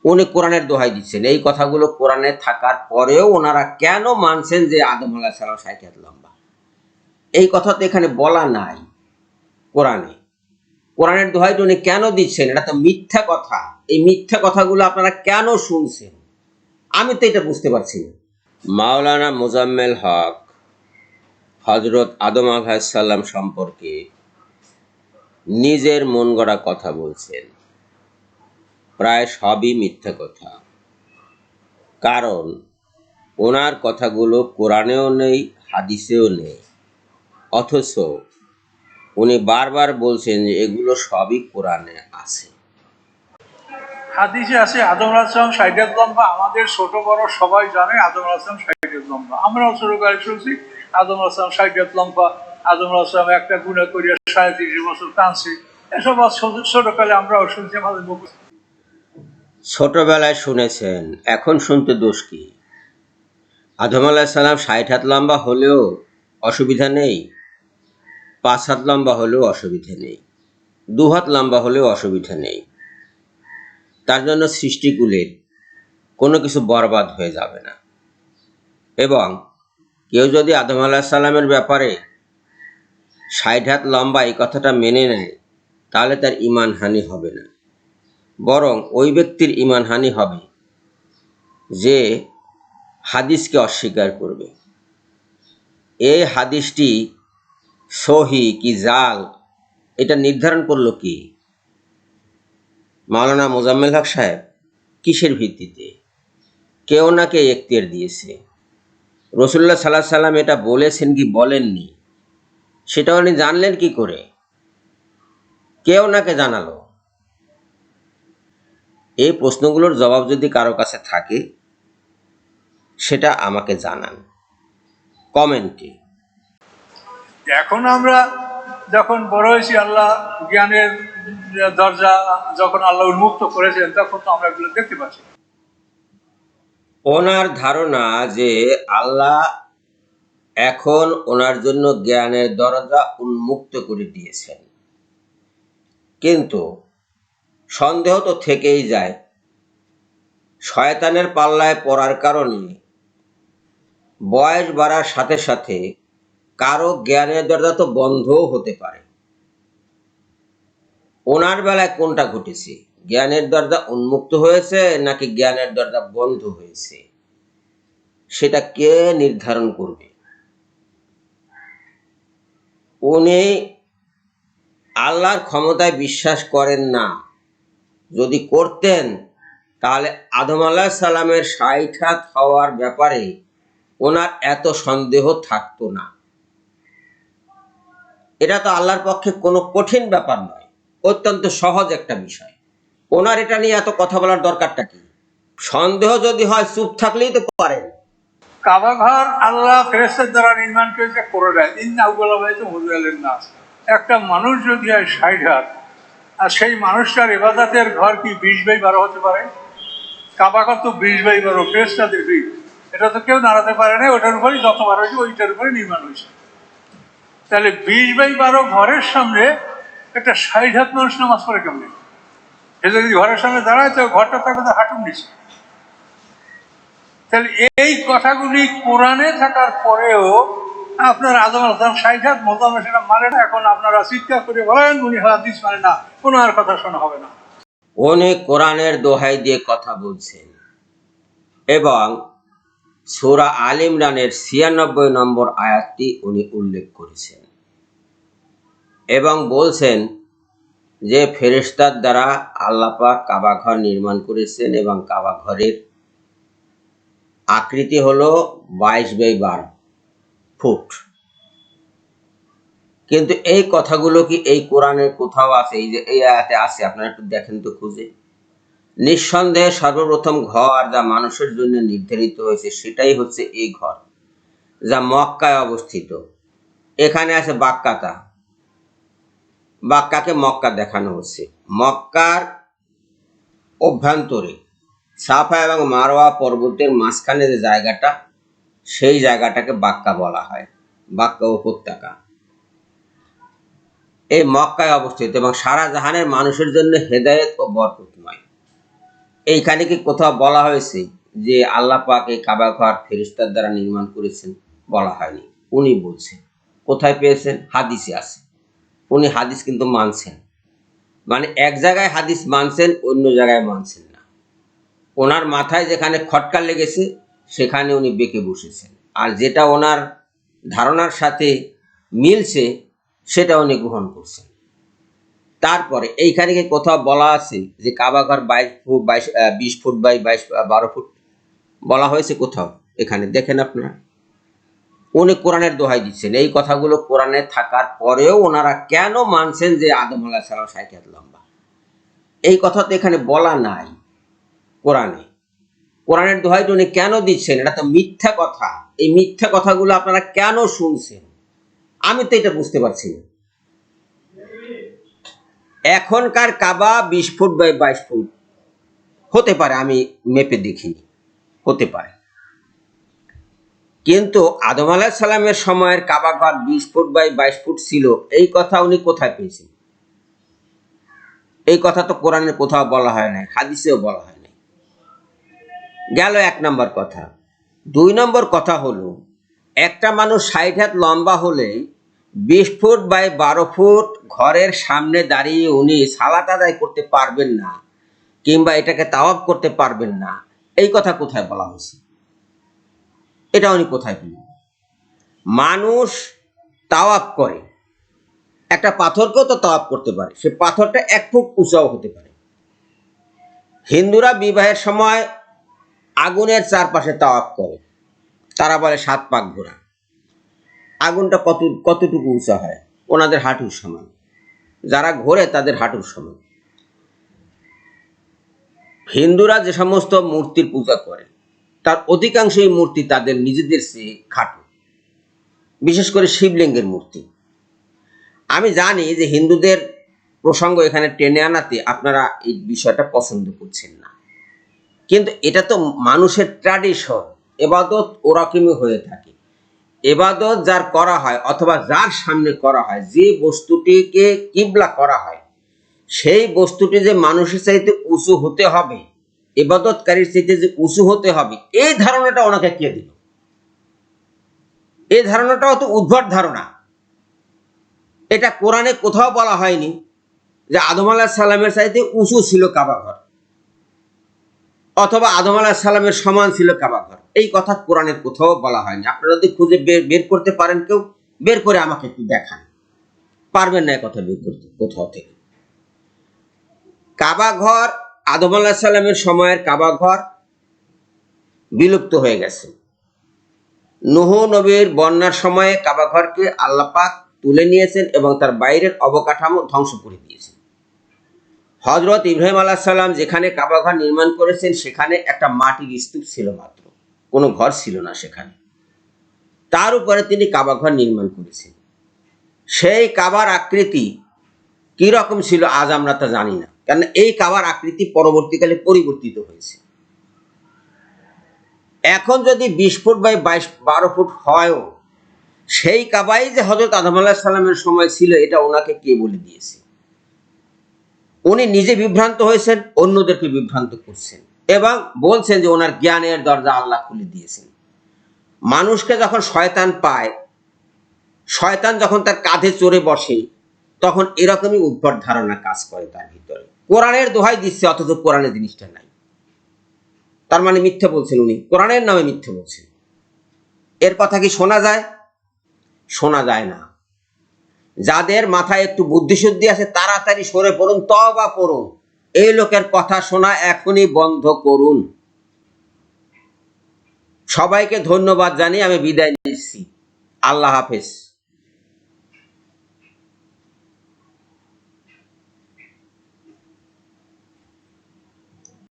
উনি কোরআনের দোহাই দিচ্ছেন। এই কথাগুলো কোরআনে থাকার পরেও ওনারা কেন মানছেন যে আদম আলাইহিস সালাম ৬০ হাত লম্বা? এই কথা তো এখানে বলা নাই কোরআনে। কোরআনের দোহাইটা উনি কেন দিচ্ছেন? এটা তো মিথ্যা কথা। এই মিথ্যা কথাগুলো আপনারা কেন শুনছেন? আমি তো এটা বুঝতে পারছি না। মাওলানা মোজাম্মেল হক হযরত আদম আলাইহিস সালাম সম্পর্কে নিজের মন গড়া কথা বলছেন। প্রায় সবই মিথ্যা কথা। কারণ ওনার কথাগুলো কোরআনেও নেই, হাদিসেও নেই। অথচ উনি বারবার বলছেন যে এগুলো সবই কোরআনে আছে। হাদিসে আছে আদম আলাইহিস সালাম ৬০ হাত লম্বা। আমাদের ছোট বড় সবাই জানে আদম আলাইহিস সালাম ৬০ হাত লম্বা। আমরাও ছোটকালে শুনছি আদম আলাইহিস সালাম ৬০ হাত লম্বা। আদম আলাইহিস সালাম একটা গুনাহ করিয়া ৩৭ বছর কাঁদছে। এসব ছোটকালে আমরাও শুনছি, আমাদের মুখে। ছোটবেলায় শুনেছেন, এখন শুনতে দোষ কি? আদম আলাইহিস সালাম ৬০ হাত লম্বা হলেও অসুবিধা নেই, ৫ হাত লম্বা হলেও অসুবিধা নেই, ২ হাত লম্বা হলেও অসুবিধা নেই। তার জন্য সৃষ্টিকুলের কোনো কিছু বরবাদ হয়ে যাবে না। এবং কেউ যদি আদম আলাইহিস সালামের ব্যাপারে ৬০ হাত লম্বা এই কথাটা মেনে নেয়, তাহলে তার ঈমান হানি হবে না, বরং ওই ব্যক্তির ঈমান হানি হবে যে হাদিসকে অস্বীকার করবে। এই হাদিসটি সহি কি জাল এটা নির্ধারণ করলো কি? মাওলানা মোজাম্মেল হক সাহেব। কিসের ভিত্তিতে? কেউ নাকে এখতিয়ার দিয়েছে। রাসূলুল্লাহ সাল্লাল্লাহু আলাইহি সাল্লাম এটা বলেছেন কি বলেননি সেটা উনি জানলেন কি করে? কেউ নাকে জানালো। এই প্রশ্নগুলোর জবাব যদি কারো কাছে থাকে সেটা আমাকে জানান কমেন্টে। এখন আমরা যখন বড় হয়েছি, আল্লাহ জ্ঞানের দরজা যখন আল্লাহ উন্মুক্ত করেছেন, তখন তো আমরা এগুলো দেখতে পাচ্ছি। ওনার ধারণা যে আল্লাহ এখন ওনার জন্য জ্ঞানের দরজা উন্মুক্ত করে দিয়েছেন, কিন্তু সন্দেহ তো থেকেই যায়। শয়তানের পাল্লায় পড়ার কারণে বয়স বাড়ার সাথে সাথে কারো জ্ঞানের দরজা তো বন্ধও হতে পারে। ওনার বেলায় কোনটা ঘটেছে? জ্ঞানের দরজা উন্মুক্ত হয়েছে নাকি জ্ঞানের দরজা বন্ধ হয়েছে? সেটা কে নির্ধারণ করবে? উনি আল্লাহর ক্ষমতায় বিশ্বাস করেন না। যদি করতেন তাহলে আদম আলাইহিস সালামের ৬০ হাত হওয়ার ব্যাপারে ওনার এত সন্দেহ থাকতো না। এটা তো আল্লাহর পক্ষে কোনো কঠিন ব্যাপার নয়, অত্যন্ত সহজ একটা বিষয়। ওনার এটা নিয়ে এত কথা বলার দরকারটা কি? সন্দেহ যদি হয় চুপ থাকলেই তো পারেন। কাবা ঘর আল্লাহ ফেরেশতার দ্বারা নির্মাণ করেছে কোরআনে, নাস। একটা মানুষ যদি হয় ৬০ হাত, আর সেই মানুষটার ইবাদতের ঘর কি ২০/১২ হতে পারে? কাবা ঘর তো ২০/১২ ফেরেশতাদের ভিড়। এটা তো কেউ নাড়াতে পারে না। ওটার উপরেই যতবার হয়েছে ওইটার উপরে নির্মাণ হয়েছে। তাহলে ২০/১২ ঘরের সামনে একটা ৬০ হাত মানুষ নামাজ পড়ে কেমনি? সে যদি ঘরের সামনে দাঁড়ায় তো ঘরটা থাকবে তো হাঁটুর নিচে। তাহলে এই কথাগুলি কোরআনে থাকার পরেও আপনার আদম আলাইহিস সালাম ৬০ হাত, মোজাম্মেল সেটা মানে না। এখন আপনারা চিৎকার করে বলেন উনি হাদিস মানে না, কোনো আর কথা শোনা হবে না। উনি কোরআনের দোহাই দিয়ে কথা বলছেন এবং সূরা আল ইমরানের ৯৬ নম্বর আয়াতটি উনি উল্লেখ করেছেন এবং বলছেন যে ফেরেশতার দ্বারা আল্লাহ পাক কাবা ঘর নির্মাণ করেছেন এবং কাবা ঘরের আকৃতি হলো ২২/১২ ফুট। কিন্তু এই কথাগুলো কি এই কোরআনের কোথাও আছে? এই যে এই আয়াতে আছে, আপনারা একটু দেখেন তো খুঁজে। নিঃসন্দেহে সর্বপ্রথম ঘর যা মানুষের জন্য নির্ধারিত হয়েছে সেটাই হচ্ছে এই ঘর, যা মক্কায় অবস্থিত। এখানে আছে বাক্কাতা, বাক্কাকে মক্কা দেখানো হচ্ছে। মক্কার অভ্যন্তরে সাফা এবং মারওয়া পর্বতের মাঝখানে যে জায়গাটা, সেই জায়গাটাকে বাক্কা বলা হয়, বাক্কা উপত্যকা। এই মক্কায় অবস্থিত এবং সারা জাহানের মানুষের জন্য হেদায়েত ও বরকতময়। এইখানে কি কোথাও বলা হয়েছে যে আল্লাহ পাক এই কাবা ঘর ফেরেশতার দ্বারা নির্মাণ করেছেন? বলা হয়নি। উনি বলছেন। কোথায় পেয়েছেন? হাদিসে আছে। উনি হাদিস কিন্তু মানছেন, মানে এক জায়গায় হাদিস মানছেন, অন্য জায়গায় মানছেন না। ওনার মাথায় যেখানে খটকা লেগেছে সেখানে উনি বেঁকে বসেছেন, আর যেটা ওনার ধারণার সাথে মিলছে সেটা উনি গ্রহণ করছেন। তারপরে এইখানে কি কোথাও বলা আছে যে কাবা ঘর 20 ফুট বাই 12 ফুট? বলা হয়েছে কোথাও? এখানে দেখেন আপনারা। উনি কোরআনের দোহাই দিচ্ছেন। এই কথাগুলো কোরআনে থাকার পরেও ওনারা কেন মানছেন যে আদম আলাইহিস সালাম 60 হাত লম্বা? এই কথা তো এখানে বলা নাই কোরআনে। কোরআনের দোহাইটা উনি কেন দিচ্ছেন? এটা তো মিথ্যা কথা। এই মিথ্যা কথাগুলো আপনারা কেন শুনছেন? আমি তো এটা বুঝতে পারছি না। এখনকার কাবা 20 ফুট বাই 22 ফুট হতে পারে, আমি মেপে দেখিনি, হতে পারে। কিন্তু আদম আলাইহিস সালামের সময়ের কাবা ঘর 20 ফুট বাই 22 ফুট ছিল, এই কথা উনি কোথায় পেয়েছেন? এই কথা তো কোরআনের কোথাও বলা হয় নাই, হাদিসেও বলা হয় নাই। গেল 1 নম্বর কথা। 2 নম্বর কথা হলো, একটা মানুষ 60 হাত লম্বা হলে 20 ফুট বাই 12 ফুট ঘরের সামনে দাঁড়িয়ে উনি সালাত আদায় করতে পারবেন না, কিংবা এটাকে তাওয়াফ করতে পারবেন না, এই কথা কোথায় বলা হয়েছে? এটা উনি কোথায় পেলেন? মানুষ তাওয়াফ করে, একটা পাথরকেও তো তাওয়াফ করতে পারে, সে পাথরটা 1 ফুট উঁচাও হতে পারে। হিন্দুরা বিবাহের সময় আগুনের চারপাশে তাওয়াফ করে, তারা বলে 7 পাক ঘোরা। আগুনটা কতটুকু উঁচা হয়? ওনাদের হাঁটুর সমান। যারা ঘোরে তাদের হাঁটুর সমান। হিন্দুরা যে সমস্ত মূর্তির পূজা করে তার অধিকাংশই মূর্তি তাদের নিজেদের চেয়ে খাটো, বিশেষ করে শিবলিঙ্গের মূর্তি। আমি জানি যে হিন্দুদের প্রসঙ্গ এখানে টেনে আনাতে আপনারা এই বিষয়টা পছন্দ করছেন না, কিন্তু এটা তো মানুষের ট্র্যাডিশন। এবাদত ওরকমই হয়ে থাকে। এবাদত যার করা হয় অথবা যার সামনে করা হয়, যে বস্তুটিকে কিবলা করা হয়, সেই বস্তুটি যে মানুষের চাইতে উঁচু হতে হবে, ইবাদতকারীর চাইতে যে উঁচু হতে হবে, এই ধারণাটা ওনাকে কে দিল? এই ধারণাটাও তো উদ্ভট ধারণা। এটা কোরআনে কোথাও বলা হয়নি যে আদম আলাইহিস সালামের চাইতে উঁচু ছিল কাবা ঘর, অথবা আদম আলাইহিস সালামের সমান ছিল কাবা ঘর। এই কথা কোরআনের কোথাও বলা হয়নি। আপনারা যদি খুঁজে বের করতে পারেন, কেউ বের করে আমাকে একটু দেখান। পারবেন না কথা বের করতে কোথাও থেকে। কাবা ঘর, আদম আলাইহিস সালামের সময়ের কাবা ঘর বিলুপ্ত হয়ে গেছে। নূহ নবীর বন্যার সময়ে কাবা ঘরকে আল্লাহ পাক তুলে নিয়েছেন এবং তার বাইরের অবকাঠামো ধ্বংস করে দিয়েছেন। হযরত ইব্রাহিম আলাইহিস সালাম যেখানে কাবা ঘর নির্মাণ করেছেন সেখানে একটা মাটির স্তূপ ছিল মাত্র, কোনো ঘর ছিল না সেখানে। তার উপরে তিনি কাবা ঘর নির্মাণ করেছেন। সেই কাবার আকৃতি কি রকম ছিল আজ আমরা তা জানি না, কারণ এই কাবার আকৃতি পরবর্তীকালে পরিবর্তিত হয়েছে। এখন যদি 20 ফুট বাই 12 ফুট হয়ও, সেই কাবাই যে হযরত আদম আলাইহিস সালামের সময় ছিল, এটা ওনাকে কে বলে দিয়েছে? উনি নিজে বিভ্রান্ত হয়েছেন, অন্যদেরকে বিভ্রান্ত করছেন এবং বলছেন যে ওনার জ্ঞানের দরজা আল্লাহ খুলে দিয়েছেন। মানুষকে যখন শয়তান পায়, শয়তান যখন তার কাঁধে চড়ে বসে, তখন এরকমই উদ্ভট ধারণা কাজ করে তার ভিতরে। কোরআনের দোহাই দিচ্ছে অথচ কোরআনের জিনিসটা নাই। তার মানে মিথ্যা বলছেন উনি, কোরআনের নামে মিথ্যা বলছেন। এর কথা কি শোনা যায়? শোনা যায় না। যাদের মাথায় একটু বুদ্ধিশুদ্ধি আছে তাড়াতাড়ি সরে পড়ুন, তওবা পড়ুন। এই লোকের কথা শোনা এখনই বন্ধ করুন। সবাইকে ধন্যবাদ জানিয়ে আমি বিদায় নিচ্ছি। আল্লাহ হাফেজ।